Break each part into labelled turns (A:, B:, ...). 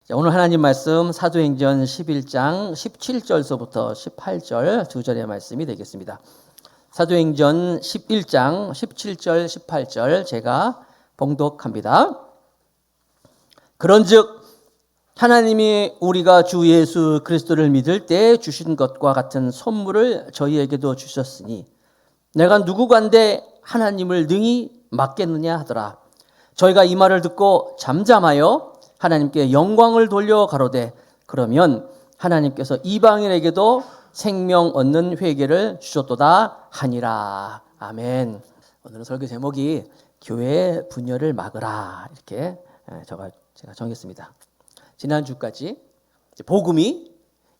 A: 자, 오늘 하나님 말씀 사도행전 11장 17절서부터 18절 두 절의 말씀이 되겠습니다. 사도행전 11장 17절 18절 제가 봉독합니다. 그런즉 하나님이 우리가 주 예수 그리스도를 믿을 때 주신 것과 같은 선물을 저희에게도 주셨으니 내가 누구간데 하나님을 능히 맡겠느냐 하더라. 저희가 이 말을 듣고 잠잠하여 하나님께 영광을 돌려 가로되 그러면 하나님께서 이방인에게도 생명 얻는 회개를 주셨도다 하니라. 아멘. 오늘은 설교 제목이 교회의 분열을 막으라 이렇게 제가 정했습니다. 지난주까지 복음이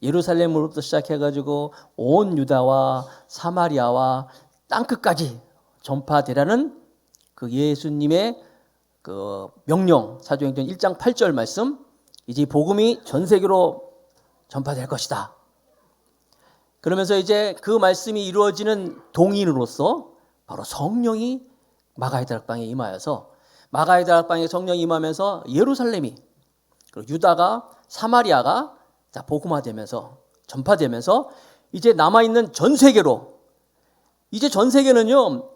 A: 예루살렘으로부터 시작해가지고 온 유다와 사마리아와 땅끝까지 전파되라는 그 예수님의 그 명령, 사도행전 1장 8절 말씀, 이제 복음이 전 세계로 전파될 것이다. 그러면서 이제 그 말씀이 이루어지는 동인으로서 바로 성령이 마가의 다락방에 임하여서 마가의 다락방에 성령이 임하면서 예루살렘이 그리고 유다가 사마리아가 복음화되면서 전파되면서 이제 남아있는 전 세계로 이제 전 세계는요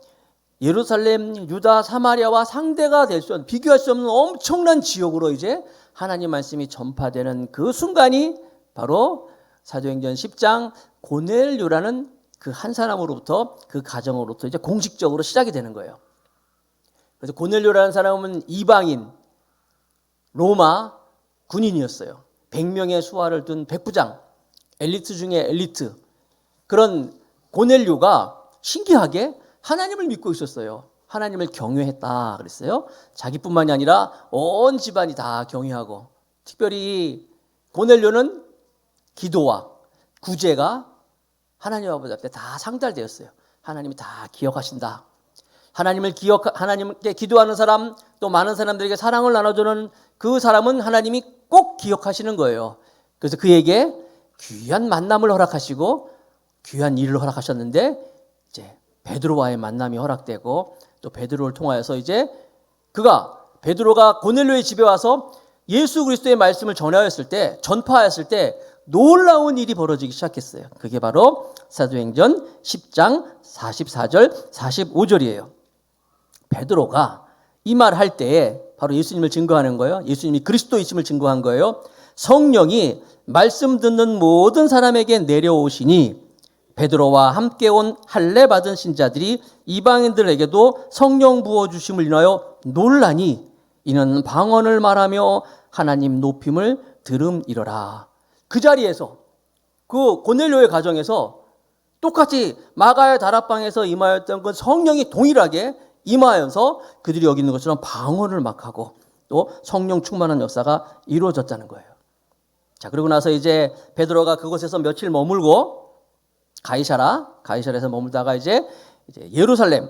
A: 예루살렘, 유다, 사마리아와 상대가 될 수 없는 비교할 수 없는 엄청난 지역으로 이제 하나님 말씀이 전파되는 그 순간이 바로 사도행전 10장 고넬료라는 그 한 사람으로부터 그 가정으로부터 이제 공식적으로 시작이 되는 거예요. 그래서 고넬료라는 사람은 이방인 로마 군인이었어요. 100명의 수하를 둔 백부장, 엘리트 중에 엘리트. 그런 고넬료가 신기하게 하나님을 믿고 있었어요. 하나님을 경외했다 그랬어요. 자기뿐만이 아니라 온 집안이 다 경외하고 특별히 고넬료는 기도와 구제가 하나님 아버지 앞에 다 상달되었어요. 하나님이 다 기억하신다. 하나님께 기도하는 사람 또 많은 사람들에게 사랑을 나눠주는 그 사람은 하나님이 꼭 기억하시는 거예요. 그래서 그에게 귀한 만남을 허락하시고 귀한 일을 허락하셨는데 이제 베드로와의 만남이 허락되고 또 베드로를 통하여서 이제 베드로가 고넬료의 집에 와서 예수 그리스도의 말씀을 전파하였을 때 놀라운 일이 벌어지기 시작했어요. 그게 바로 사도행전 10장 44절 45절이에요. 베드로가 이 말을 할 때에 바로 예수님을 증거하는 거예요. 예수님이 그리스도이심을 증거한 거예요. 성령이 말씀 듣는 모든 사람에게 내려오시니 베드로와 함께 온 할례 받은 신자들이 이방인들에게도 성령 부어주심을 인하여 놀라니 이는 방언을 말하며 하나님 높임을 들음이러라. 그 자리에서 그 고넬료의 가정에서 똑같이 마가의 다락방에서 임하였던 그 성령이 동일하게 임하여서 그들이 여기 있는 것처럼 방언을 막 하고 또 성령 충만한 역사가 이루어졌다는 거예요. 자, 그러고 나서 이제 베드로가 그곳에서 며칠 머물고 가이사라에서 머물다가 이제 예루살렘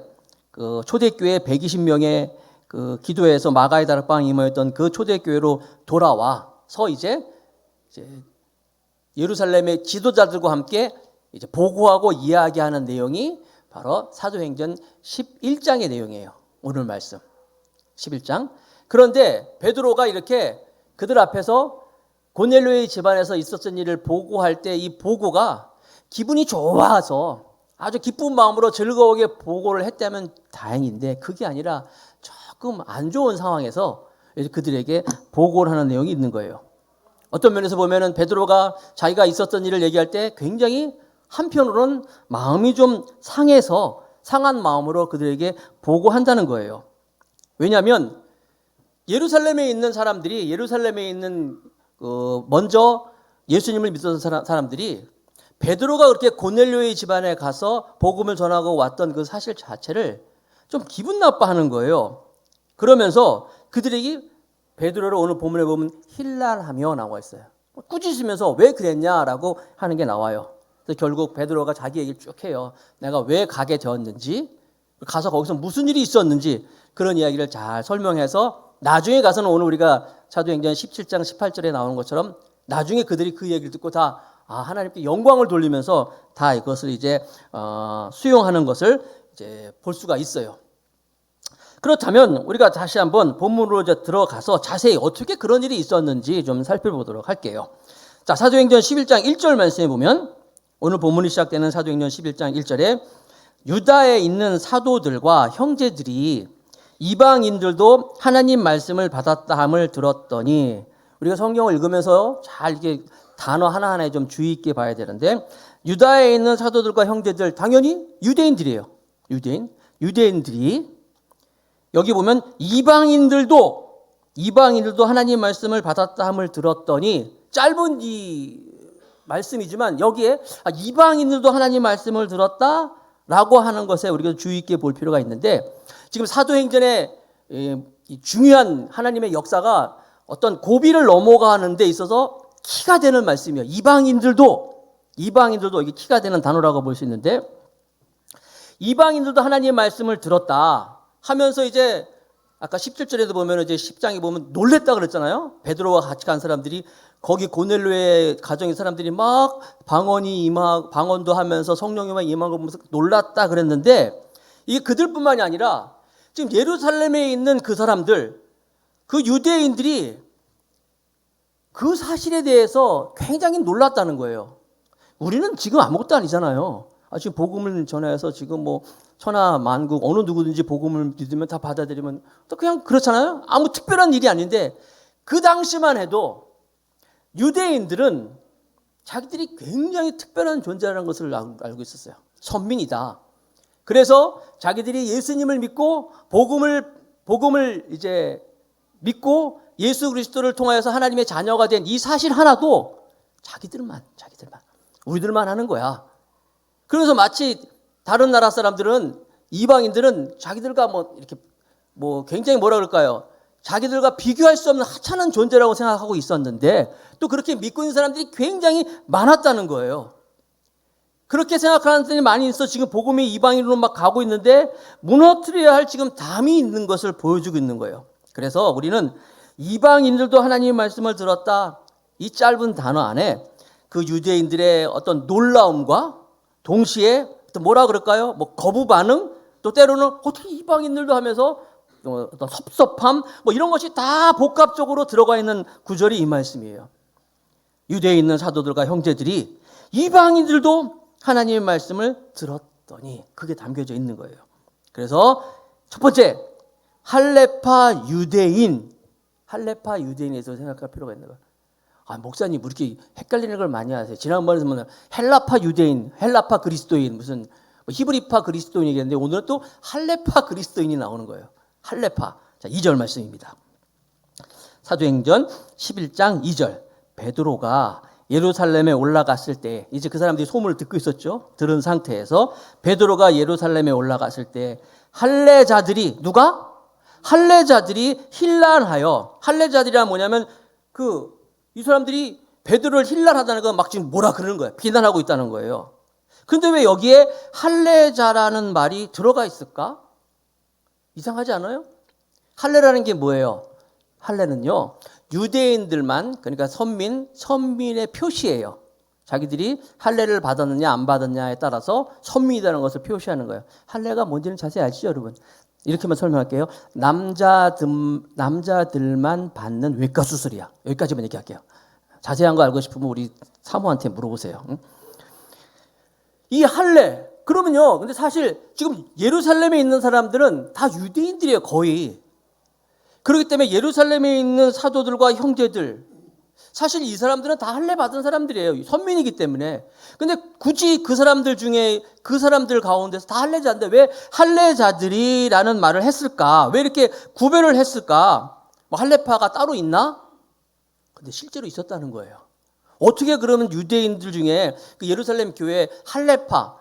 A: 그 초대교회 120명의 그 기도회에서 마가의 다락방에 임하였던 그 초대교회로 돌아와서 이제 예루살렘의 지도자들과 함께 이제 보고하고 이야기하는 내용이 바로 사도행전 11장의 내용이에요. 오늘 말씀 11장. 그런데 베드로가 이렇게 그들 앞에서 고넬료의 집안에서 있었던 일을 보고할 때 이 보고가 기분이 좋아서 아주 기쁜 마음으로 즐거우게 보고를 했다면 다행인데 그게 아니라 조금 안 좋은 상황에서 그들에게 보고를 하는 내용이 있는 거예요. 어떤 면에서 보면은 베드로가 자기가 있었던 일을 얘기할 때 굉장히 한편으로는 마음이 좀 상한 마음으로 그들에게 보고한다는 거예요. 왜냐하면 예루살렘에 있는 먼저 예수님을 믿었던 사람들이 베드로가 그렇게 고넬료의 집안에 가서 복음을 전하고 왔던 그 사실 자체를 좀 기분 나빠하는 거예요. 그러면서 그들에게 베드로를 오늘 본문에 보면 힐랄하며 나와 있어요. 꾸짖으면서 왜 그랬냐라고 하는 게 나와요. 그래서 결국 베드로가 자기 얘기를 쭉 해요. 내가 왜 가게 되었는지, 가서 거기서 무슨 일이 있었는지 그런 이야기를 잘 설명해서 나중에 가서는 오늘 우리가 사도행전 17장 18절에 나오는 것처럼 나중에 그들이 그 얘기를 듣고 다 하나님께 영광을 돌리면서 다 이것을 이제 수용하는 것을 이제 볼 수가 있어요. 그렇다면 우리가 다시 한번 본문으로 이제 들어가서 자세히 어떻게 그런 일이 있었는지 좀 살펴보도록 할게요. 자, 사도행전 11장 1절 말씀해 보면 오늘 본문이 시작되는 사도행전 11장 1절에 유다에 있는 사도들과 형제들이 이방인들도 하나님 말씀을 받았다 함을 들었더니, 우리가 성경을 읽으면서 잘 이렇게 단어 하나하나에 좀 주의 있게 봐야 되는데, 유다에 있는 사도들과 형제들, 당연히 유대인들이에요. 유대인들이 여기 보면 이방인들도 하나님 말씀을 받았다 함을 들었더니, 짧은 이 말씀이지만 여기에 이방인들도 하나님 말씀을 들었다라고 하는 것에 우리가 주의 있게 볼 필요가 있는데, 지금 사도행전의 중요한 하나님의 역사가 어떤 고비를 넘어가는 데 있어서 키가 되는 말씀이에요. 이방인들도 이게 키가 되는 단어라고 볼 수 있는데, 이방인들도 하나님의 말씀을 들었다 하면서 이제 아까 17절에도 보면 이제 10장에 보면 놀랬다 그랬잖아요. 베드로와 같이 간 사람들이, 거기 고넬료의 가정의 사람들이 막 방언도 하면서 성령이 막 임한 거 보면서 놀랐다 그랬는데, 이게 그들뿐만이 아니라 지금 예루살렘에 있는 그 사람들, 그 유대인들이 그 사실에 대해서 굉장히 놀랐다는 거예요. 우리는 지금 아무것도 아니잖아요. 지금 복음을 전해서 지금 뭐 천하 만국 어느 누구든지 복음을 믿으면 다 받아들이면 또 그냥 그렇잖아요. 아무 특별한 일이 아닌데, 그 당시만 해도 유대인들은 자기들이 굉장히 특별한 존재라는 것을 알고 있었어요. 선민이다. 그래서 자기들이 예수님을 믿고 복음을 이제 믿고 예수 그리스도를 통하여서 하나님의 자녀가 된 이 사실 하나도 자기들만 우리들만 하는 거야. 그래서 마치 다른 나라 사람들은, 이방인들은 자기들과 이렇게 굉장히 뭐라 그럴까요? 자기들과 비교할 수 없는 하찮은 존재라고 생각하고 있었는데, 또 그렇게 믿고 있는 사람들이 굉장히 많았다는 거예요. 그렇게 생각하는 사람들이 많이 있어 지금 복음이 이방인으로 막 가고 있는데, 무너뜨려야 할 지금 담이 있는 것을 보여주고 있는 거예요. 그래서 우리는 이방인들도 하나님의 말씀을 들었다, 이 짧은 단어 안에 그 유대인들의 어떤 놀라움과 동시에 또 뭐라 그럴까요? 거부 반응, 또 때로는 어떻게 이방인들도 하면서 어떤 섭섭함, 이런 것이 다 복합적으로 들어가 있는 구절이 이 말씀이에요. 유대에 있는 사도들과 형제들이 이방인들도 하나님의 말씀을 들었더니, 그게 담겨져 있는 거예요. 그래서 첫 번째, 할레파 유대인에 대해서 생각할 필요가 있는 거예요. 목사님, 왜 이렇게 헷갈리는 걸 많이 하세요? 지난번에 헬라파 유대인, 헬라파 그리스도인, 무슨 히브리파 그리스도인이 얘기했는데, 오늘은 또 할레파 그리스도인이 나오는 거예요. 할레파. 자, 2절 말씀입니다. 사도행전 11장 2절. 베드로가 예루살렘에 올라갔을 때, 이제 그 사람들이 소문을 듣고 있었죠. 들은 상태에서 베드로가 예루살렘에 올라갔을 때 할례자들이, 누가? 할례자들이 힐난하여, 할례자들이란 뭐냐면 이 사람들이 베드로를 힐난하다는 건 막 지금 뭐라 그러는 거예요. 비난하고 있다는 거예요. 근데 왜 여기에 할례자라는 말이 들어가 있을까? 이상하지 않아요? 할례라는 게 뭐예요? 할례는요, 유대인들만, 그러니까 선민의 표시예요. 자기들이 할례를 받았느냐 안 받았냐에 따라서 선민이라는 것을 표시하는 거예요. 할례가 뭔지는 자세히 아시죠, 여러분? 이렇게만 설명할게요. 남자들만 받는 외과 수술이야. 여기까지만 얘기할게요. 자세한 거 알고 싶으면 우리 사모한테 물어보세요. 이 할례, 그러면요, 근데 사실 지금 예루살렘에 있는 사람들은 다 유대인들이에요, 거의. 그렇기 때문에 예루살렘에 있는 사도들과 형제들, 사실 이 사람들은 다 할례 받은 사람들이에요. 선민이기 때문에. 근데 굳이 그 사람들 중에, 그 사람들 가운데서 다 할례자인데 왜 할례자들이라는 말을 했을까? 왜 이렇게 구별을 했을까? 할례파가 따로 있나? 근데 실제로 있었다는 거예요. 어떻게 그러면 유대인들 중에 그 예루살렘 교회 할례파,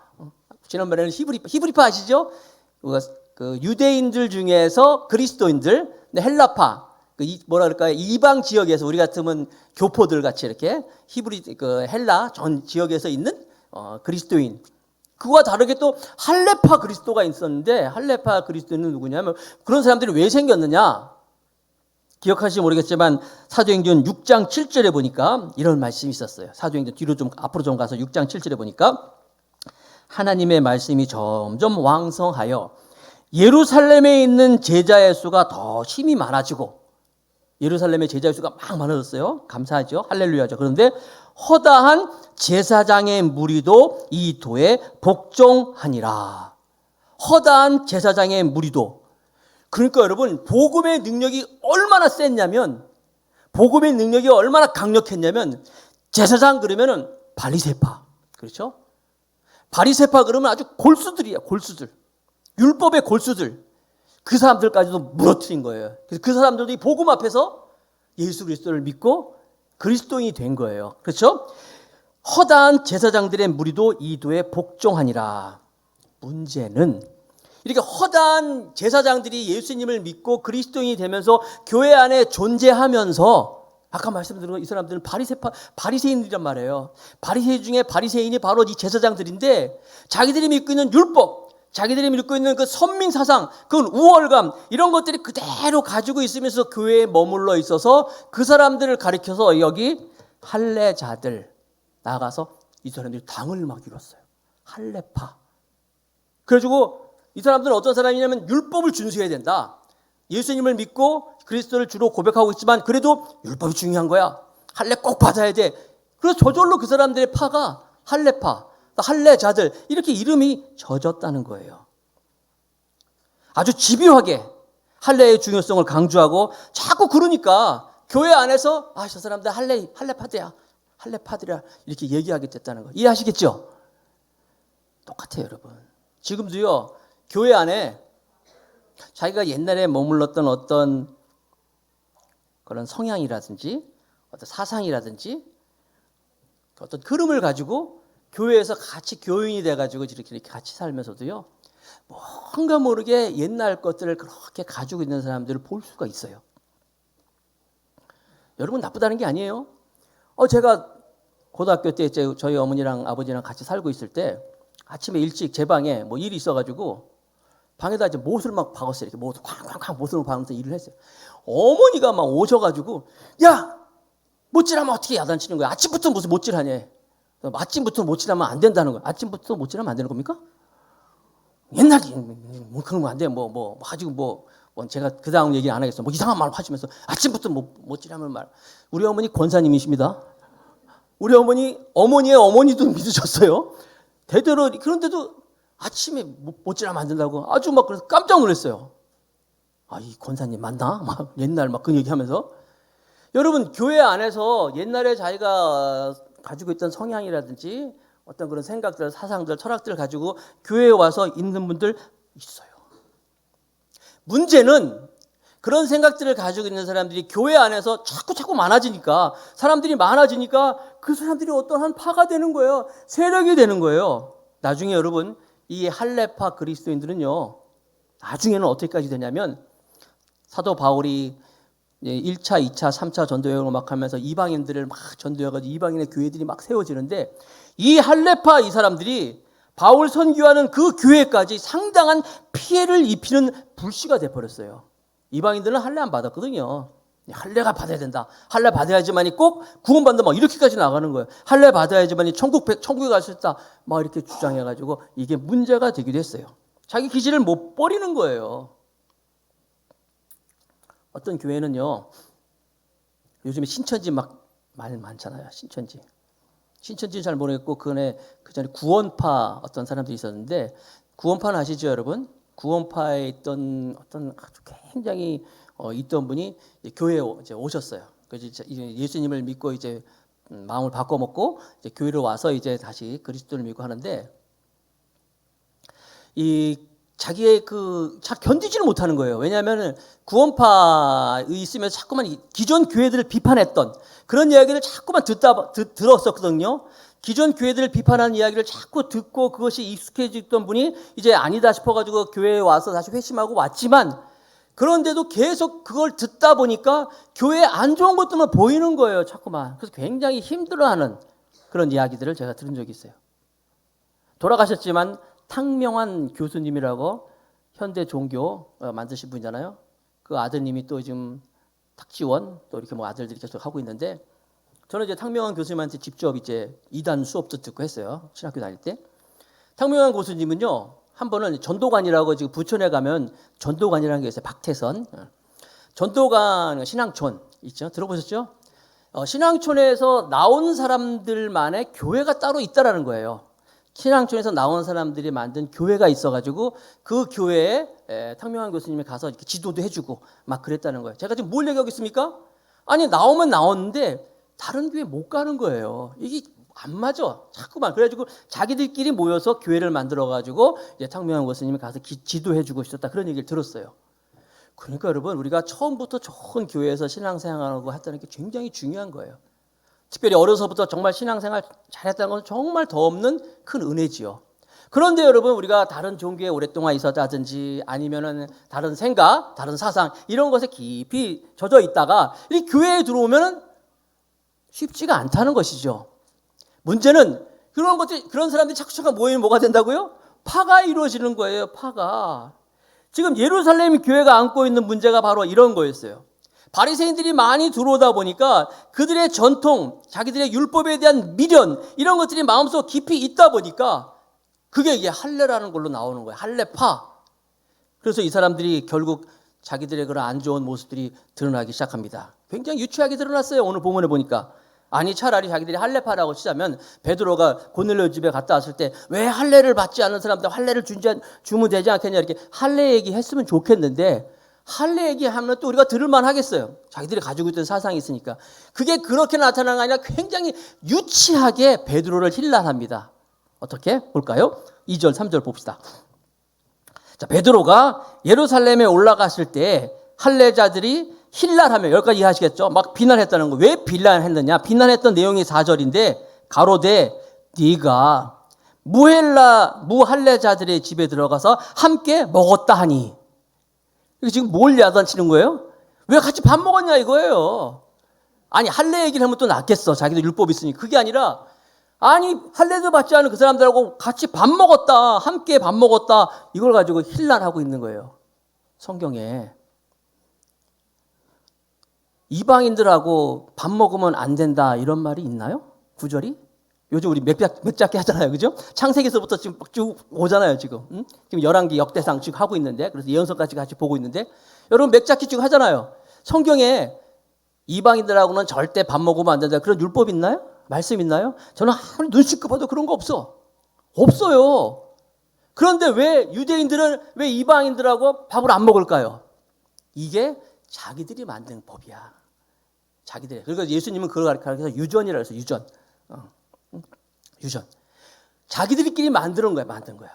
A: 지난번에는 히브리파 아시죠? 그 유대인들 중에서 그리스도인들, 헬라파, 뭐라 그럴까요? 이방 지역에서, 우리 같으면 교포들 같이 이렇게 헬라 전 지역에서 있는 그리스도인, 그와 다르게 또 할레파 그리스도가 있었는데, 할레파 그리스도는 누구냐면, 그런 사람들이 왜 생겼느냐? 기억하실지 모르겠지만 사도행전 6장 7절에 보니까 이런 말씀이 있었어요. 사도행전 앞으로 좀 가서 6장 7절에 보니까 하나님의 말씀이 점점 왕성하여 예루살렘에 있는 제자의 수가 더 힘이 많아지고, 예루살렘의 제자의 수가 막 많아졌어요. 감사하죠. 할렐루야죠. 그런데 허다한 제사장의 무리도 이 도에 복종하니라. 허다한 제사장의 무리도. 그러니까 여러분, 복음의 능력이 얼마나 셌냐면, 복음의 능력이 얼마나 강력했냐면, 제사장 그러면은 바리새파, 그렇죠? 바리새파 그러면 아주 골수들이야, 골수들. 율법의 골수들. 그 사람들까지도 무너뜨린 거예요. 그래서 그 사람들도 이 복음 앞에서 예수 그리스도를 믿고 그리스도인이 된 거예요. 그렇죠? 허다한 제사장들의 무리도 이 도에 복종하니라. 문제는 이렇게 허다한 제사장들이 예수님을 믿고 그리스도인이 되면서 교회 안에 존재하면서, 아까 말씀드린 이 사람들은 바리새인들이란 말이에요. 바리새인 중에 바리새인이 바로 이 제사장들인데, 자기들이 믿고 있는 율법, 자기들이 믿고 있는 그 선민 사상, 그 우월감, 이런 것들이 그대로 가지고 있으면서 교회에 머물러 있어서 그 사람들을 가리켜서 여기 할례자들 나가서 이 사람들이 당을 막 이뤘어요. 할례파. 그래가지고 이 사람들은 어떤 사람이냐면 율법을 준수해야 된다. 예수님을 믿고 그리스도를 주로 고백하고 있지만 그래도 율법이 중요한 거야. 할례 꼭 받아야 돼. 그래서 저절로 그 사람들의 파가 할례파, 할례자들, 이렇게 이름이 젖었다는 거예요. 아주 집요하게 할례의 중요성을 강조하고, 자꾸 그러니까 교회 안에서 저 사람들 할례파들이야, 할례파들이야, 이렇게 얘기하게 됐다는 거. 이해하시겠죠? 똑같아요, 여러분. 지금도요, 교회 안에 자기가 옛날에 머물렀던 어떤 그런 성향이라든지 어떤 사상이라든지 어떤 흐름을 가지고 교회에서 같이 교인이 돼가지고 이렇게 같이 살면서도요, 뭔가 모르게 옛날 것들을 그렇게 가지고 있는 사람들을 볼 수가 있어요. 여러분, 나쁘다는 게 아니에요. 제가 고등학교 때 저희 어머니랑 아버지랑 같이 살고 있을 때 아침에 일찍 제 방에 일이 있어가지고 방에다 이제 못을 막 박았어요. 이렇게 못을 쾅쾅쾅 못을 박으면서 일을 했어요. 어머니가 막 오셔가지고, 야, 못질하면 어떻게 야단치는 거야? 아침부터 무슨 못질하냐? 아침부터 못질하면 안 된다는 거야. 아침부터 못질하면 안 되는 겁니까? 옛날에 그런 거 안 돼. 가지고 제가 그 다음 얘기는 안 하겠어. 이상한 말 하시면서 아침부터 못질하면 말. 우리 어머니 권사님이십니다. 우리 어머니의 어머니도 믿으셨어요. 대대로. 그런데도 아침에 못질하면 안 된다고 아주 막 그래서 깜짝 놀랐어요. 이 권사님 맞나? 옛날 그 얘기하면서. 여러분, 교회 안에서 옛날에 자기가 가지고 있던 성향이라든지 어떤 그런 생각들, 사상들, 철학들을 가지고 교회에 와서 있는 분들 있어요. 문제는 그런 생각들을 가지고 있는 사람들이 교회 안에서 자꾸 많아지니까, 사람들이 많아지니까 그 사람들이 어떠한 파가 되는 거예요. 세력이 되는 거예요. 나중에 여러분, 이 할례파 그리스도인들은요, 나중에는 어떻게까지 되냐면, 사도 바울이 1차, 2차, 3차 전도여행을 막 하면서 이방인들을 막 전도해가지고 이방인의 교회들이 막 세워지는데, 이 할례파 이 사람들이 바울 선교하는 그 교회까지 상당한 피해를 입히는 불씨가 돼버렸어요. 이방인들은 할례 안 받았거든요. 할례가 받아야 된다. 할례 받아야지만이 꼭 구원받는다. 이렇게까지 나가는 거예요. 할례 받아야지만이 천국에 갈 수 있다. 이렇게 주장해가지고 이게 문제가 되기도 했어요. 자기 기질을 못 버리는 거예요. 어떤 교회는요, 요즘에 신천지 말 많잖아요. 신천지는 잘 모르겠고, 그 전에 구원파 어떤 사람들이 있었는데, 구원파는 아시죠, 여러분? 구원파에 있던 어떤 아주 굉장히 있던 분이 교회에 이제 오셨어요. 그래서 예수님을 믿고 이제 마음을 바꿔먹고 이제 교회로 와서 이제 다시 그리스도를 믿고 하는데, 자기의 잘 견디지를 못하는 거예요. 왜냐하면 구원파에 있으면서 자꾸만 기존 교회들을 비판했던 그런 이야기를 자꾸만 들었었거든요. 기존 교회들을 비판하는 이야기를 자꾸 듣고 그것이 익숙해졌던 분이 이제 아니다 싶어가지고 교회에 와서 다시 회심하고 왔지만, 그런데도 계속 그걸 듣다 보니까 교회에 안 좋은 것들만 보이는 거예요. 자꾸만. 그래서 굉장히 힘들어하는 그런 이야기들을 제가 들은 적이 있어요. 돌아가셨지만 탕명환 교수님이라고 현대 종교 만드신 분이잖아요. 그 아드님이 또 지금 탁지원 또 이렇게 아들들이 계속 하고 있는데, 저는 이제 탕명환 교수님한테 직접 이제 이단 수업도 듣고 했어요. 신학교 다닐 때. 탕명환 교수님은요, 한 번은 전도관이라고 지금 부천에 가면 전도관이라는 게 있어요. 박태선. 전도관 신앙촌 있죠? 들어보셨죠? 신앙촌에서 나온 사람들만의 교회가 따로 있다라는 거예요. 신앙촌에서 나온 사람들이 만든 교회가 있어가지고 그 교회에 탕명환 교수님이 가서 이렇게 지도도 해주고 막 그랬다는 거예요. 제가 지금 뭘 얘기하고 있습니까? 아니 나오면 나왔는데 다른 교회 못 가는 거예요. 이게 안 맞아. 자꾸만. 그래가지고 자기들끼리 모여서 교회를 만들어가지고 이제 탕명환 교수님이 가서 지도해주고 있었다. 그런 얘기를 들었어요. 그러니까 여러분 우리가 처음부터 좋은 교회에서 신앙생활하고 했다는 게 굉장히 중요한 거예요. 특별히 어려서부터 정말 신앙생활 잘했다는 건 정말 더 없는 큰 은혜지요. 그런데 여러분 우리가 다른 종교에 오랫동안 있었다든지 아니면은 다른 생각, 다른 사상 이런 것에 깊이 젖어 있다가 이 교회에 들어오면은 쉽지가 않다는 것이죠. 문제는 그런 것들 그런 사람들이 자꾸 모이면 뭐가 된다고요? 파가 이루어지는 거예요. 파가. 지금 예루살렘 교회가 안고 있는 문제가 바로 이런 거였어요. 바리새인들이 많이 들어오다 보니까 그들의 전통, 자기들의 율법에 대한 미련 이런 것들이 마음속 깊이 있다 보니까 그게 이게 할례라는 걸로 나오는 거예요. 할례파. 그래서 이 사람들이 결국 자기들의 그런 안 좋은 모습들이 드러나기 시작합니다. 굉장히 유치하게 드러났어요. 오늘 본문에 보니까. 아니 차라리 자기들이 할례파라고 치자면 베드로가 고넬료 집에 갔다 왔을 때 왜 할례를 받지 않은 사람들 할례를 주면 되지 않겠냐 이렇게 할례 얘기했으면 좋겠는데 할례 얘기하면 또 우리가 들을만 하겠어요. 자기들이 가지고 있던 사상이 있으니까. 그게 그렇게 나타나는 게 아니라 굉장히 유치하게 베드로를 힐난합니다. 어떻게? 볼까요? 2절 3절 봅시다. 자, 베드로가 예루살렘에 올라갔을 때 할례자들이 힐난하며 여기까지 이해하시겠죠? 막 비난했다는 거. 왜 비난했느냐? 비난했던 내용이 4절인데 가로되 네가 무할례자들의 집에 들어가서 함께 먹었다 하니. 이게 지금 뭘 야단치는 거예요? 왜 같이 밥 먹었냐 이거예요. 아니 할례 얘기를 하면 또 낫겠어. 자기도 율법이 있으니. 그게 아니라 아니 할례도 받지 않은 그 사람들하고 같이 밥 먹었다. 함께 밥 먹었다. 이걸 가지고 힐난하고 있는 거예요. 성경에. 이방인들하고 밥 먹으면 안 된다 이런 말이 있나요? 구절이? 요즘 우리 맥잡기 하잖아요. 그죠? 창세기에서부터 지금 쭉 오잖아요. 지금. 지금 열왕기 역대상 지금 하고 있는데 그래서 예언서까지 같이 보고 있는데 여러분 맥잡기 쭉 하잖아요. 성경에 이방인들하고는 절대 밥 먹으면 안 된다. 그런 율법 있나요? 말씀 있나요? 저는 아무리 눈 씻고 봐도 그런 거 없어. 없어요. 그런데 왜 유대인들은 왜 이방인들하고 밥을 안 먹을까요? 이게 자기들이 만든 법이야. 자기들이. 그러니까 예수님은 그걸 가르쳐서 유전이라고 해서 유전. 유전. 자기들끼리 만든 거야.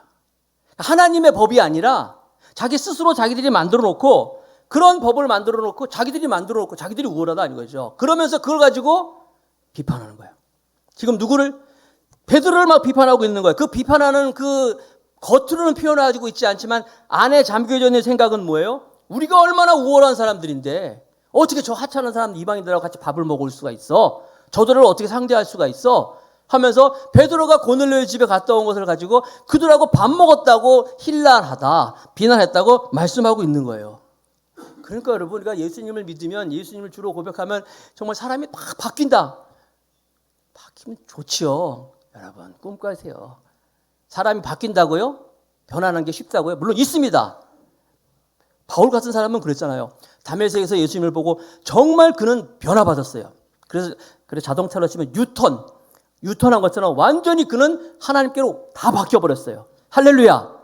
A: 하나님의 법이 아니라 자기 스스로 자기들이 만들어 놓고 그런 법을 만들어 놓고 자기들이 만들어 놓고 자기들이 우월하다 이런 거죠. 그러면서 그걸 가지고 비판하는 거예요. 지금 누구를? 베드로를 막 비판하고 있는 거예요. 그 비판하는 그 겉으로는 표현하고 있지 않지만 안에 잠겨져 있는 생각은 뭐예요? 우리가 얼마나 우월한 사람들인데 어떻게 저 하찮은 사람 이방인들하고 같이 밥을 먹을 수가 있어? 저들을 어떻게 상대할 수가 있어? 하면서 베드로가 고넬료의 집에 갔다 온 것을 가지고 그들하고 밥 먹었다고 힐난하다, 비난했다고 말씀하고 있는 거예요. 그러니까 여러분 우리가 예수님을 믿으면 예수님을 주로 고백하면 정말 사람이 막 바뀐다. 바뀌면 좋지요. 여러분 꿈꾸세요. 사람이 바뀐다고요? 변하는 게 쉽다고요? 물론 있습니다. 바울 같은 사람은 그랬잖아요. 다메섹에서 예수님을 보고 정말 그는 변화받았어요. 그래서 자동차로 치면 유턴한 것처럼 완전히 그는 하나님께로 다 바뀌어버렸어요. 할렐루야.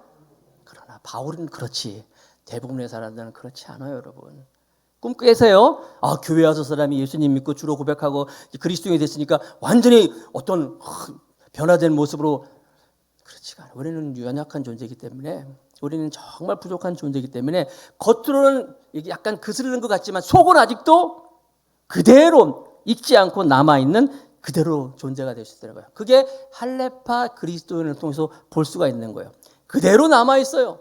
A: 그러나 바울은 그렇지. 대부분의 사람들은 그렇지 않아요, 여러분. 꿈꾸세요. 교회 와서 사람이 예수님 믿고 주로 고백하고 그리스도인이 됐으니까 완전히 어떤 변화된 모습으로 그렇지가 않아요. 우리는 연약한 존재이기 때문에 우리는 정말 부족한 존재이기 때문에 겉으로는 이게 약간 그스르는 것 같지만 속은 아직도 그대로 잊지 않고 남아있는 그대로 존재가 될 수 있다는 거예요. 그게 할례파 그리스도인을 통해서 볼 수가 있는 거예요. 그대로 남아있어요.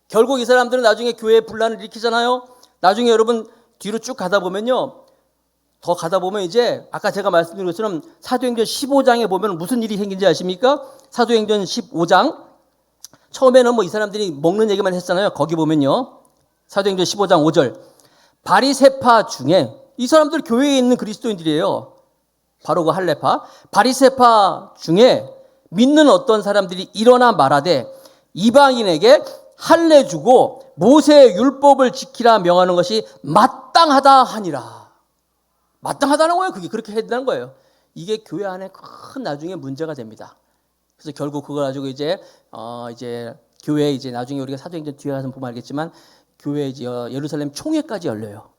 A: 결국 이 사람들은 나중에 교회에 분란을 일으키잖아요. 나중에 여러분 뒤로 쭉 가다 보면요. 더 가다 보면 이제 아까 제가 말씀드린 것처럼 사도행전 15장에 보면 무슨 일이 생긴지 아십니까? 사도행전 15장 처음에는 이 사람들이 먹는 얘기만 했잖아요. 거기 보면요. 사도행전 15장 5절. 바리새파 중에 이 사람들 교회에 있는 그리스도인들이에요. 바로 그 할례파. 바리새파 중에 믿는 어떤 사람들이 일어나 말하되 이방인에게 할례 주고 모세의 율법을 지키라 명하는 것이 마땅하다 하니라. 마땅하다는 거예요. 그게 그렇게 해야 된다는 거예요. 이게 교회 안에 큰 나중에 문제가 됩니다. 그래서 결국 그걸 가지고 이제 교회 이제 나중에 우리가 사도행전 뒤에 가서 보면 알겠지만 교회 이제 예루살렘 총회까지 열려요.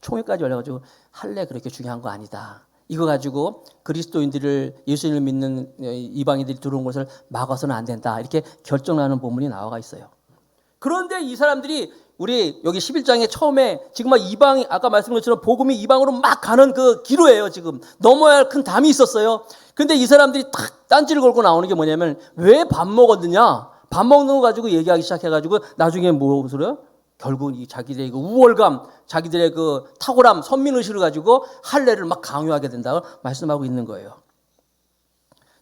A: 총회까지 열려가지고 할례 그렇게 중요한 거 아니다. 이거 가지고 그리스도인들을 예수님을 믿는 이방인들이 들어온 것을 막아서는 안 된다. 이렇게 결정나는 본문이 나와 있어요. 그런데 이 사람들이 우리 여기 11장에 처음에 지금 막 이방 아까 말씀드린 것처럼 복음이 이방으로 막 가는 그 기로예요. 지금 넘어야 할 큰 담이 있었어요. 근데 이 사람들이 탁 딴지를 걸고 나오는 게 뭐냐면 왜 밥 먹었느냐? 밥 먹는 거 가지고 얘기하기 시작해가지고 나중에 뭐 소리요? 결국 이 자기들의 그 우월감, 자기들의 그 탁월함, 선민의식을 가지고 할례를 막 강요하게 된다고 말씀하고 있는 거예요.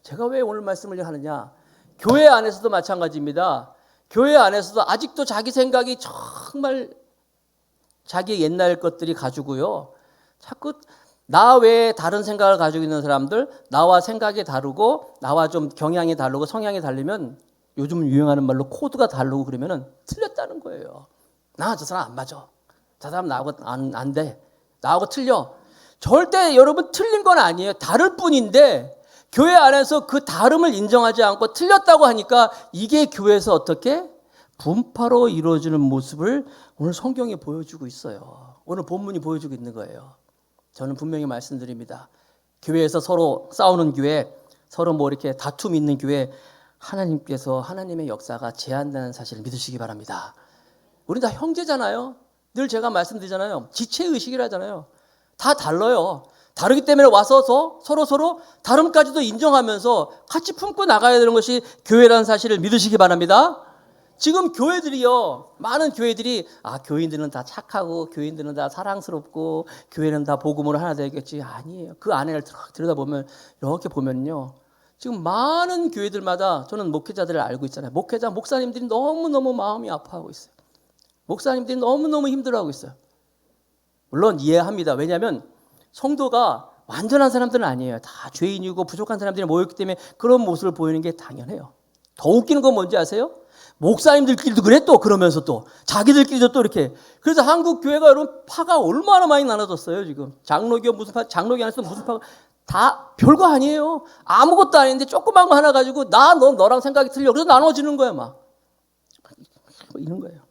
A: 제가 왜 오늘 말씀을 하느냐? 교회 안에서도 마찬가지입니다. 교회 안에서도 아직도 자기 생각이 정말 자기의 옛날 것들이 가지고요. 자꾸 나 외에 다른 생각을 가지고 있는 사람들, 나와 생각이 다르고 나와 좀 경향이 다르고 성향이 다르면 요즘 유행하는 말로 코드가 다르고 그러면은 틀렸다는 거예요. 나 저 사람 안 맞아. 저 사람 나하고 안 돼. 나하고 틀려. 절대 여러분 틀린 건 아니에요. 다를 뿐인데 교회 안에서 그 다름을 인정하지 않고 틀렸다고 하니까 이게 교회에서 어떻게 분파로 이루어지는 모습을 오늘 성경이 보여주고 있어요. 오늘 본문이 보여주고 있는 거예요. 저는 분명히 말씀드립니다. 교회에서 서로 싸우는 교회, 서로 뭐 이렇게 다툼 있는 교회, 하나님께서 하나님의 역사가 제한되는 사실을 믿으시기 바랍니다. 우리 다 형제잖아요. 늘 제가 말씀드리잖아요. 지체의식이라잖아요. 다 달라요. 다르기 때문에 와서 서로 다름까지도 인정하면서 같이 품고 나가야 되는 것이 교회라는 사실을 믿으시기 바랍니다. 지금 교회들이요, 많은 교회들이 교인들은 다 착하고 교인들은 다 사랑스럽고 교회는 다 복음으로 하나 되겠지. 아니에요. 그 안에를 들여다보면 이렇게 보면요, 지금 많은 교회들마다 저는 목회자들을 알고 있잖아요. 목사님들이 너무너무 마음이 아파하고 있어요. 목사님들이 너무너무 힘들어하고 있어요. 물론 이해합니다. 왜냐하면 성도가 완전한 사람들은 아니에요. 다 죄인이고 부족한 사람들이 모였기 때문에 그런 모습을 보이는 게 당연해요. 더 웃기는 건 뭔지 아세요? 목사님들끼리도 그래 또 그러면서 또 자기들끼리도 또 이렇게. 그래서 한국 교회가 여러분 파가 얼마나 많이 나눠졌어요. 지금 장로교 무슨 파, 장로교 안에서 무슨 파가 다 별거 아니에요. 아무것도 아닌데 조그만 거 하나 가지고 너랑 생각이 틀려. 그래서 나눠지는 거예요. 막 이런 거예요.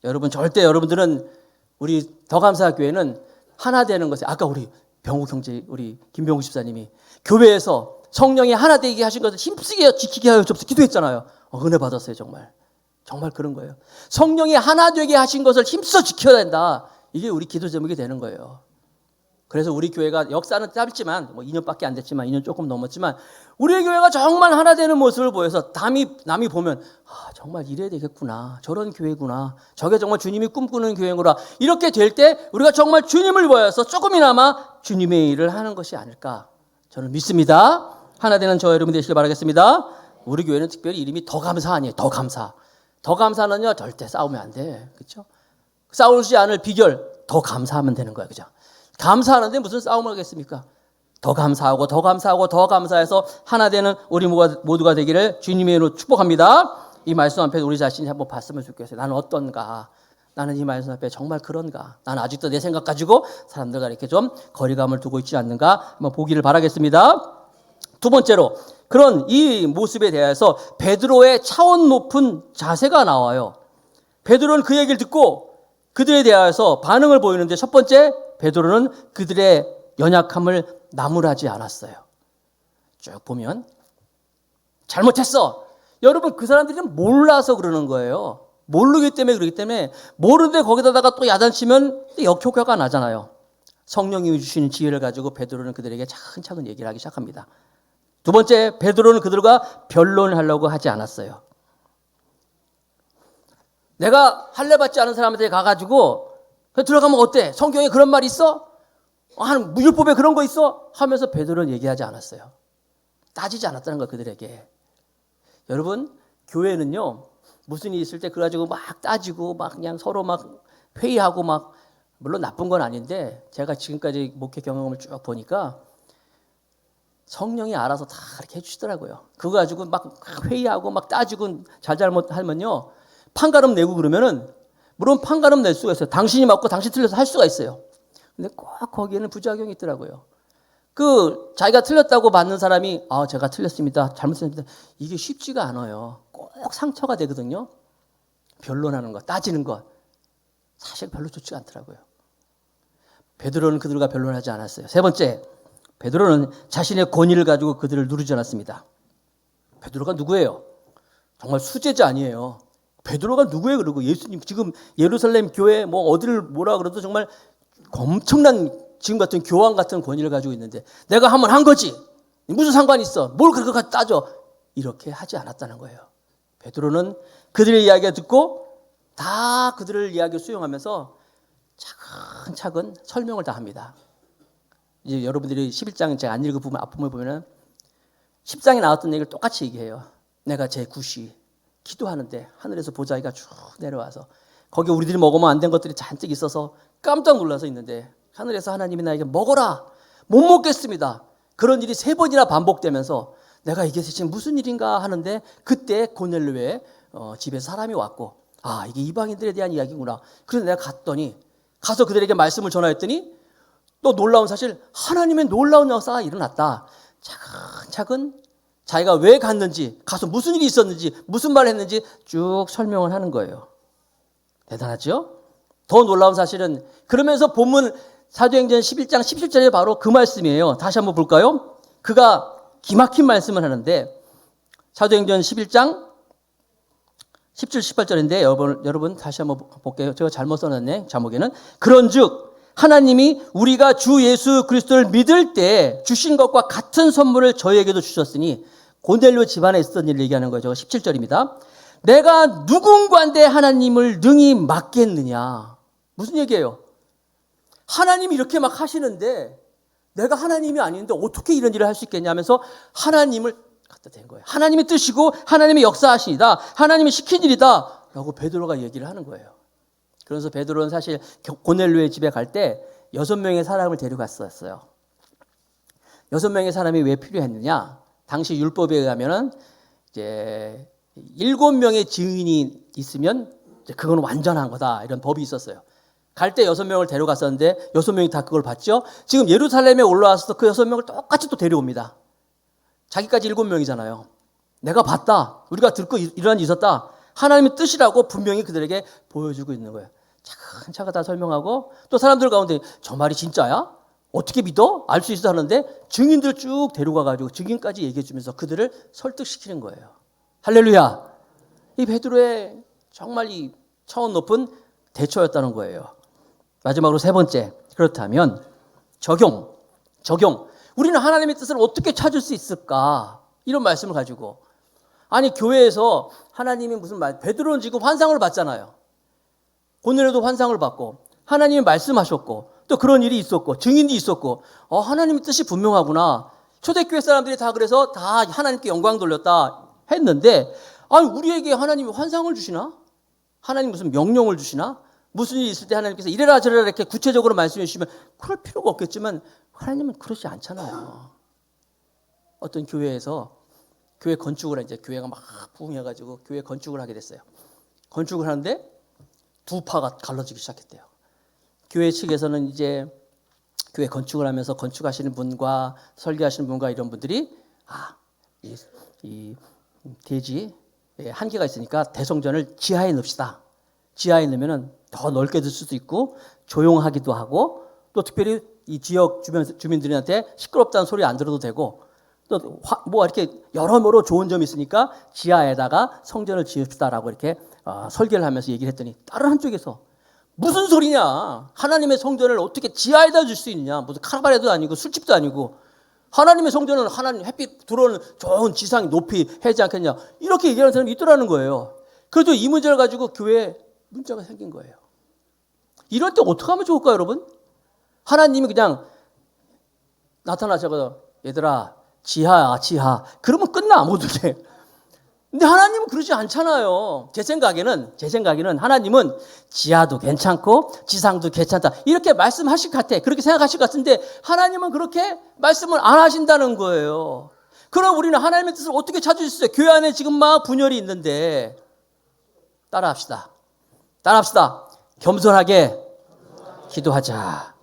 A: 여러분 절대 여러분들은 우리 더 감사 교회는 하나 되는 것에 아까 우리 병욱 형제 우리 김병욱 집사님이 교회에서 성령이 하나 되게 하신 것을 힘쓰게 지키게 하여 주옵소서 기도했잖아요. 은혜 받았어요. 정말 그런 거예요. 성령이 하나 되게 하신 것을 힘써 지켜야 된다. 이게 우리 기도 제목이 되는 거예요. 그래서 우리 교회가 역사는 짧지만 2년밖에 안 됐지만 2년 조금 넘었지만 우리 교회가 정말 하나 되는 모습을 보여서 남이 보면 정말 이래야 되겠구나. 저런 교회구나. 저게 정말 주님이 꿈꾸는 교회구나. 이렇게 될 때 우리가 정말 주님을 보여서 조금이나마 주님의 일을 하는 것이 아닐까 저는 믿습니다. 하나 되는 저 여러분 되시길 바라겠습니다. 우리 교회는 특별히 이름이 더 감사 아니에요. 더 감사. 더 감사는요 절대 싸우면 안 돼. 그렇죠? 싸우지 않을 비결 더 감사하면 되는 거예요. 그죠? 감사하는데 무슨 싸움을 하겠습니까? 더 감사하고 더 감사하고 더 감사해서 하나 되는 우리 모두가 되기를 주님의 이름으로 축복합니다. 이 말씀 앞에 우리 자신이 한번 봤으면 좋겠어요. 나는 어떤가? 나는 이 말씀 앞에 정말 그런가? 나는 아직도 내 생각 가지고 사람들과 이렇게 좀 거리감을 두고 있지 않는가? 한번 보기를 바라겠습니다. 두 번째로 그런 이 모습에 대해서 베드로의 차원 높은 자세가 나와요. 베드로는 그 얘기를 듣고 그들에 대해서 반응을 보이는데 첫 번째 베드로는 그들의 연약함을 나무라지 않았어요. 쭉 보면 잘못했어. 여러분 그 사람들은 몰라서 그러는 거예요. 모르기 때문에 그러기 때문에 모르는데 거기다가 또 야단치면 역효과가 나잖아요. 성령이 주시는 지혜를 가지고 베드로는 그들에게 차근차근 얘기를 하기 시작합니다. 두 번째 베드로는 그들과 변론을 하려고 하지 않았어요. 내가 할례 받지 않은 사람한테 가가지고 들어가면 어때? 성경에 그런 말 있어? 율법에 그런 거 있어? 하면서 베드로는 얘기하지 않았어요. 따지지 않았다는 거 그들에게. 여러분 교회는요 무슨 일이 있을 때 그래 가지고 막 따지고 막 그냥 서로 막 회의하고 막 물론 나쁜 건 아닌데 제가 지금까지 목회 경험을 쭉 보니까 성령이 알아서 다 이렇게 해주시더라고요. 그거 가지고 막 회의하고 막 따지고 잘못하면요. 판가름 내고 그러면은, 물론 판가름 낼 수가 있어요. 당신이 맞고 당신 틀려서 할 수가 있어요. 근데 꼭 거기에는 부작용이 있더라고요. 자기가 틀렸다고 받는 사람이, 제가 틀렸습니다. 잘못했습니다. 이게 쉽지가 않아요. 꼭 상처가 되거든요. 변론하는 것, 따지는 것. 사실 별로 좋지가 않더라고요. 베드로는 그들과 변론하지 않았어요. 세 번째, 베드로는 자신의 권위를 가지고 그들을 누르지 않았습니다. 베드로가 누구예요? 정말 수제자 아니에요. 베드로가 누구예요? 그러고 예수님 지금 예루살렘 교회 뭐 어디를 뭐라 그래도 정말 엄청난 지금 같은 교황 같은 권위를 가지고 있는데 내가 한번 한 거지. 무슨 상관이 있어? 뭘 그렇게 따져? 이렇게 하지 않았다는 거예요. 베드로는 그들의 이야기를 듣고 다 그들의 이야기를 수용하면서 차근차근 설명을 다 합니다. 이제 여러분들이 11장 제가 안 읽은 부분 앞부분을 보면은 10장에 나왔던 얘기를 똑같이 얘기해요. 내가 제9시 기도하는데 하늘에서 보자기가 쭉 내려와서 거기 우리들이 먹으면 안 된 것들이 잔뜩 있어서 깜짝 놀라서 있는데 하늘에서 하나님이 나에게 먹어라. 못 먹겠습니다. 그런 일이 3번이나 반복되면서 내가 이게 지금 무슨 일인가 하는데 그때 고넬료의 집에 사람이 왔고 이게 이방인들에 대한 이야기구나. 그래서 내가 가서 그들에게 말씀을 전하였더니 또 놀라운 사실 하나님의 놀라운 역사가 일어났다. 차근차근 자기가 왜 갔는지 가서 무슨 일이 있었는지 무슨 말을 했는지 쭉 설명을 하는 거예요. 대단하죠? 더 놀라운 사실은 그러면서 본문 사도행전 11장 17절에 바로 그 말씀이에요. 다시 한번 볼까요? 그가 기막힌 말씀을 하는데 사도행전 11장 17, 18절인데 여러분 다시 한번 볼게요. 제가 잘못 써놨네. 제목에는 그런즉 하나님이 우리가 주 예수 그리스도를 믿을 때 주신 것과 같은 선물을 저희에게도 주셨으니 고넬료 집안에 있었던 일을 얘기하는 거죠. 17절입니다. 내가 누군가한테 하나님을 능히 맡겠느냐. 무슨 얘기예요? 하나님이 이렇게 막 하시는데 내가 하나님이 아닌데 어떻게 이런 일을 할 수 있겠냐 하면서 하나님을 갖다 댄 거예요. 하나님의 뜻이고 하나님의 역사하시니다. 하나님이 시킨 일이다 라고 베드로가 얘기를 하는 거예요. 그래서 베드로는 사실 고넬료의 집에 갈 때 6명의 사람을 데려갔었어요. 6명의 사람이 왜 필요했느냐? 당시 율법에 의하면은 이제 7명의 증인이 있으면 그건 완전한 거다 이런 법이 있었어요. 갈 때 6명을 데려갔었는데 6명이 다 그걸 봤죠. 지금 예루살렘에 올라와서 그 6명을 똑같이 또 데려옵니다. 자기까지 7명이잖아요. 내가 봤다. 우리가 듣고 이런 일이 있었다. 하나님의 뜻이라고 분명히 그들에게 보여주고 있는 거예요. 차근차근 다 설명하고 또 사람들 가운데 저 말이 진짜야? 어떻게 믿어? 알 수 있어 하는데 증인들 쭉 데려가가지고 증인까지 얘기해 주면서 그들을 설득시키는 거예요. 할렐루야. 이 베드로의 정말 이 차원 높은 대처였다는 거예요. 마지막으로 세 번째. 그렇다면 적용. 우리는 하나님의 뜻을 어떻게 찾을 수 있을까? 이런 말씀을 가지고 아니 교회에서 하나님이 무슨 베드로는 지금 환상을 봤잖아요. 고넬료도 환상을 받고 하나님이 말씀하셨고 또 그런 일이 있었고 증인이 있었고 하나님의 뜻이 분명하구나. 초대교회 사람들이 다 그래서 다 하나님께 영광 돌렸다 했는데 아니 우리에게 하나님이 환상을 주시나? 하나님 무슨 명령을 주시나? 무슨 일이 있을 때 하나님께서 이래라 저래라 이렇게 구체적으로 말씀해 주시면 그럴 필요가 없겠지만 하나님은 그러지 않잖아요. 어떤 교회에서 교회 건축을 이제 교회가 막 부흥해가지고 교회 건축을 하게 됐어요. 건축을 하는데 두 파가 갈라지기 시작했대요. 교회 측에서는 이제 교회 건축을 하면서 건축하시는 분과 설계하시는 분과 이런 분들이 이 대지 한계가 있으니까 대성전을 지하에 넣읍시다. 지하에 넣으면은 더 넓게 들 수도 있고 조용하기도 하고 또 특별히 이 지역 주민들한테 시끄럽다는 소리 안 들어도 되고 또 뭐 이렇게 여러모로 좋은 점이 있으니까 지하에다가 성전을 지읍시다라고 이렇게 설계를 하면서 얘기를 했더니 다른 한쪽에서 무슨 소리냐? 하나님의 성전을 어떻게 지하에다 줄 수 있냐? 무슨 카라바레도 아니고 술집도 아니고 하나님의 성전은 하나님 햇빛 들어오는 좋은 지상 높이 해지 않겠냐? 이렇게 얘기하는 사람이 있더라는 거예요. 그래도 이 문제를 가지고 교회에 문제가 생긴 거예요. 이럴 때 어떻게 하면 좋을까요, 여러분? 하나님이 그냥 나타나셔서 얘들아 지하야 지하 그러면 끝나 모든 게. 근데 하나님은 그러지 않잖아요. 제 생각에는 하나님은 지하도 괜찮고 지상도 괜찮다. 이렇게 말씀하실 것 같아. 그렇게 생각하실 것 같은데 하나님은 그렇게 말씀을 안 하신다는 거예요. 그럼 우리는 하나님의 뜻을 어떻게 찾을 수 있어요? 교회 안에 지금 막 분열이 있는데 따라합시다. 겸손하게 기도하자.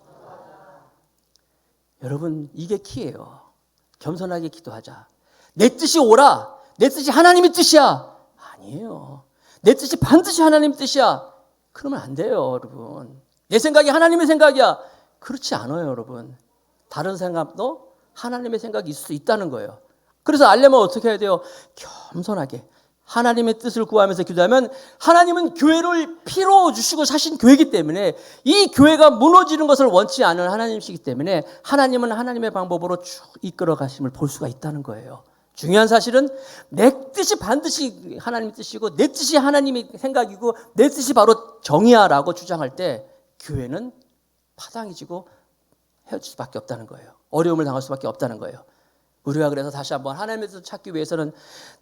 A: 여러분, 이게 키예요. 겸손하게 기도하자. 내 뜻이 오라. 내 뜻이 하나님의 뜻이야. 아니에요. 내 뜻이 반드시 하나님의 뜻이야. 그러면 안 돼요, 여러분. 내 생각이 하나님의 생각이야. 그렇지 않아요, 여러분. 다른 생각도 하나님의 생각이 있을 수 있다는 거예요. 그래서 알려면 어떻게 해야 돼요? 겸손하게 하나님의 뜻을 구하면서 기도하면 하나님은 교회를 피로 주시고 사신 교회이기 때문에 이 교회가 무너지는 것을 원치 않은 하나님이시기 때문에 하나님은 하나님의 방법으로 쭉 이끌어 가심을 볼 수가 있다는 거예요. 중요한 사실은 내 뜻이 반드시 하나님의 뜻이고 내 뜻이 하나님의 생각이고 내 뜻이 바로 정의야라고 주장할 때 교회는 파당이 지고 헤어질 수밖에 없다는 거예요. 어려움을 당할 수밖에 없다는 거예요. 우리가 그래서 다시 한번 하나님의 뜻을 찾기 위해서는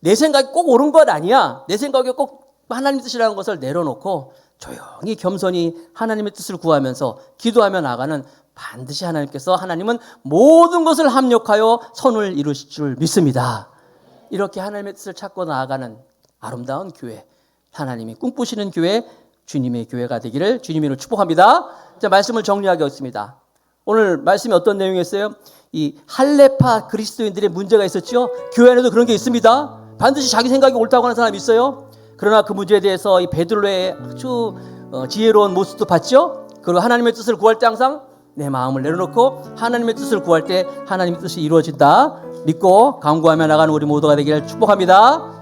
A: 내 생각이 꼭 옳은 것 아니야. 내 생각이 꼭 하나님의 뜻이라는 것을 내려놓고 조용히 겸손히 하나님의 뜻을 구하면서 기도하며 나가는 반드시 하나님은 모든 것을 합력하여 선을 이루실 줄 믿습니다. 이렇게 하나님의 뜻을 찾고 나아가는 아름다운 교회, 하나님이 꿈꾸시는 교회, 주님의 교회가 되기를 주님으로 축복합니다. 자, 말씀을 정리하겠습니다. 오늘 말씀이 어떤 내용이었어요? 이 할레파 그리스도인들의 문제가 있었죠. 교회 안에도 그런 게 있습니다. 반드시 자기 생각이 옳다고 하는 사람이 있어요. 그러나 그 문제에 대해서 이 베드로의 아주 지혜로운 모습도 봤죠. 그리고 하나님의 뜻을 구할 때 항상 내 마음을 내려놓고 하나님의 뜻을 구할 때 하나님의 뜻이 이루어진다 믿고 간구하며 나가는 우리 모두가 되기를 축복합니다.